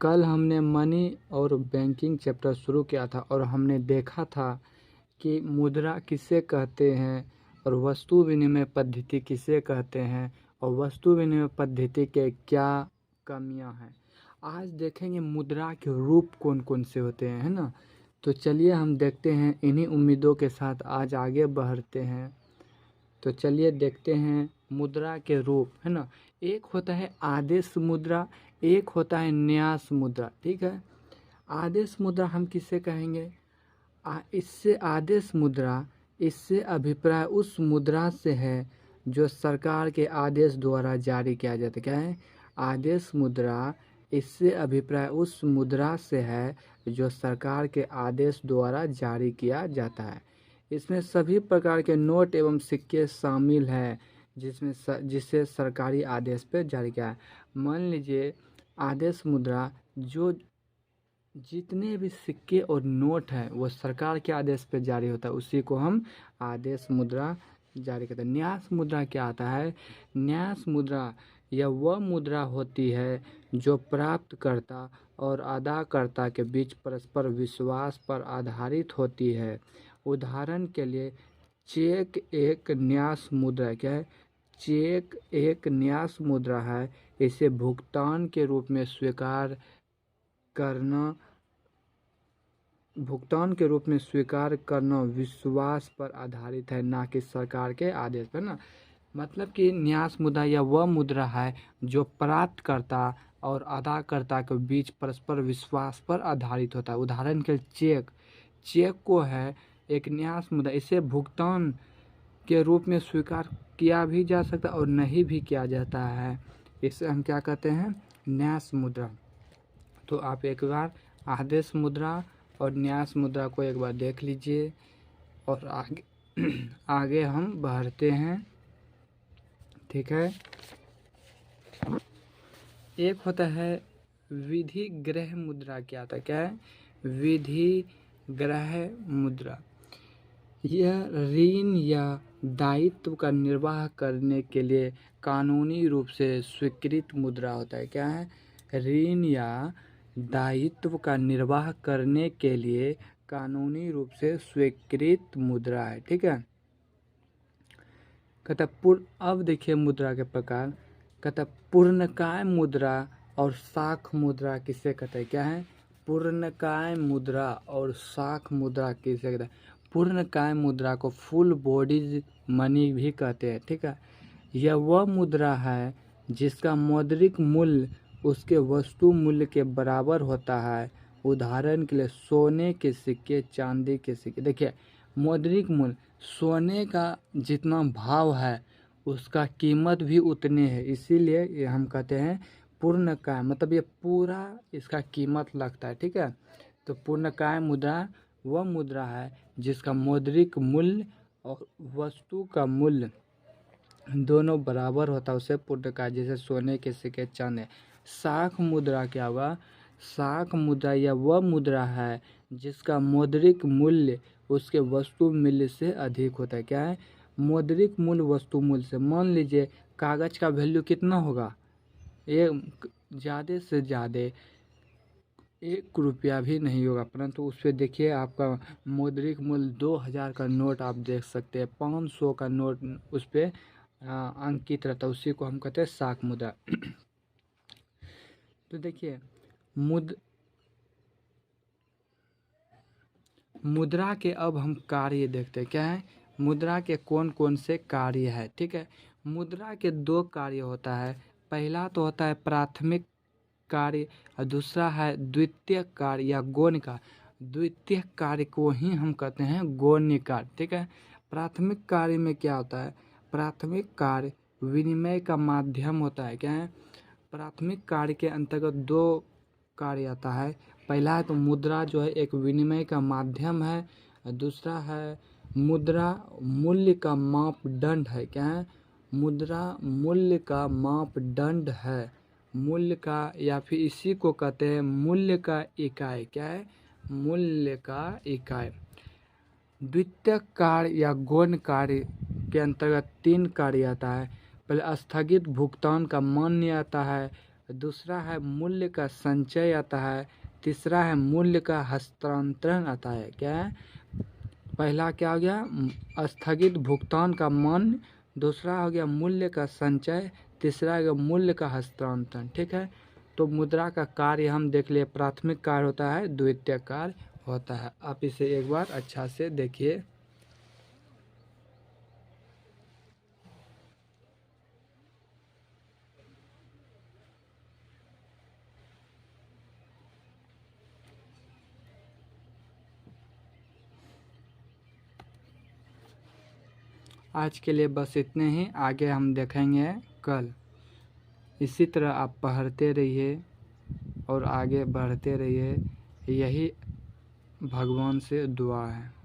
कल हमने मनी और बैंकिंग चैप्टर शुरू किया था और हमने देखा था कि मुद्रा किसे कहते हैं और वस्तु विनिमय पद्धति किसे कहते हैं और वस्तु विनिमय पद्धति के क्या कमियां हैं। आज देखेंगे मुद्रा के रूप कौन कौन से होते हैं, है ना। तो चलिए हम देखते हैं, इन्हीं उम्मीदों के साथ आज आगे बढ़ते हैं। तो चलिए देखते हैं मुद्रा के रूप, है ना। एक होता है आदेश मुद्रा, एक होता है न्यास मुद्रा। ठीक है, आदेश मुद्रा हम किसे कहेंगे? इससे आदेश मुद्रा, इससे अभिप्राय उस मुद्रा से है जो सरकार के आदेश द्वारा जारी किया जाता है। क्या है? आदेश मुद्रा, इससे अभिप्राय उस मुद्रा से है जो सरकार के आदेश द्वारा जारी किया जाता है। इसमें सभी प्रकार के नोट एवं सिक्के शामिल हैं जिसे सरकारी आदेश पर जारी किया है। मान लीजिए आदेश मुद्रा, जो जितने भी सिक्के और नोट हैं वो सरकार के आदेश पर जारी होता है, उसी को हम आदेश मुद्रा जारी करते हैं। न्यास मुद्रा क्या आता है? न्यास मुद्रा यह वह मुद्रा होती है जो प्राप्तकर्ता और अदाकर्ता के बीच परस्पर विश्वास पर आधारित होती है। उदाहरण के लिए चेक एक न्यास मुद्रा। क्या है? चेक एक न्यास मुद्रा है। इसे भुगतान के रूप में स्वीकार करना विश्वास पर आधारित है, ना कि सरकार के आदेश पर, ना। मतलब कि न्यास मुद्रा या वह मुद्रा है जो प्राप्तकर्ता और अदाकर्ता के बीच परस्पर विश्वास पर आधारित होता है। उदाहरण के लिए चेक को है एक न्यास मुद्रा, इसे भुगतान के रूप में स्वीकार किया भी जा सकता और नहीं भी किया जाता है। इसे हम क्या कहते हैं? न्यास मुद्रा। तो आप एक बार आदेश मुद्रा और न्यास मुद्रा को एक बार देख लीजिए और आगे हम बढ़ते हैं। ठीक है, एक होता है विधि ग्रह मुद्रा। क्या आता है? क्या है? विधि ग्रह मुद्रा। यह ऋण या दायित्व का निर्वाह करने के लिए कानूनी रूप से स्वीकृत मुद्रा होता है। क्या है? ऋण या दायित्व का निर्वाह करने के लिए कानूनी रूप से स्वीकृत मुद्रा है। ठीक है, कहता अब देखिए मुद्रा के प्रकार। कहता पूर्णकाय मुद्रा और शाख मुद्रा किसे कहते हैं? क्या है? पूर्णकाय मुद्रा और शाख मुद्रा किसे कहते हैं? पूर्णकाय मुद्रा को फुल बॉडीज मनी भी कहते हैं। ठीक है, यह वह मुद्रा है जिसका मौद्रिक मूल्य उसके वस्तु मूल्य के बराबर होता है। उदाहरण के लिए सोने के सिक्के, चांदी के सिक्के। देखिए मौद्रिक मूल्य, सोने का जितना भाव है उसका कीमत भी उतने है, इसीलिए ये हम कहते हैं पूर्णकाय, मतलब ये पूरा इसका कीमत लगता है। ठीक है, तो पूर्णकाय मुद्रा वह मुद्रा है जिसका मौद्रिक मूल्य और वस्तु का मूल्य दोनों बराबर होता है, उसे पूर्णकाय, जैसे सोने के सिक्के, चांदी। शाख मुद्रा क्या होगा? शाख मुद्रा यह वह मुद्रा है जिसका मौद्रिक मूल्य उसके वस्तु मूल्य से अधिक होता है। क्या है? मौद्रिक मूल्य वस्तु मूल्य से। मान लीजिए कागज का वैल्यू कितना होगा? ये ज़्यादा से ज़्यादा 1 रुपया भी नहीं होगा, परंतु उस पर देखिए आपका मौद्रिक मूल्य 2000 का नोट आप देख सकते हैं, 500 का नोट उस पर अंकित रहता है, उसी को हम कहते हैं शाख मुद्रा। तो देखिए मुद्रा के अब हम कार्य देखते हैं। क्या है? मुद्रा के कौन कौन से कार्य है। ठीक है, मुद्रा के 2 कार्य होता है। पहला तो होता है प्राथमिक कार्य और दूसरा है द्वितीय कार्य या गौण कार्य। द्वितीय कार्य को ही हम कहते हैं गौण कार्य। ठीक है, प्राथमिक कार्य में क्या होता है? प्राथमिक कार्य विनिमय का माध्यम होता है। क्या है? प्राथमिक कार्य के अंतर्गत 2 कार्य आता है। पहला है तो मुद्रा जो है एक विनिमय का माध्यम है, दूसरा है मुद्रा मूल्य का मापदंड है। क्या है? मुद्रा मूल्य का मापदंड है, मूल्य का, या फिर इसी को कहते हैं मूल्य का इकाई। क्या है? मूल्य का इकाई। द्वितीय कार्य या गौण कार्य के अंतर्गत 3 कार्य आता है। पहले स्थगित भुगतान का मान्य आता है, दूसरा है मूल्य का संचय आता है, तीसरा है मूल्य का हस्तांतरण आता है। क्या है? पहला क्या हो गया? स्थगित भुगतान का मान, दूसरा हो गया मूल्य का संचय, तीसरा हो गया मूल्य का हस्तांतरण। ठीक है, तो मुद्रा का कार्य हम देख लिए, प्राथमिक कार्य होता है, द्वितीयक कार्य होता है। आप इसे एक बार अच्छा से देखिए। आज के लिए बस इतने ही, आगे हम देखेंगे कल। इसी तरह आप पढ़ते रहिए और आगे बढ़ते रहिए, यही भगवान से दुआ है।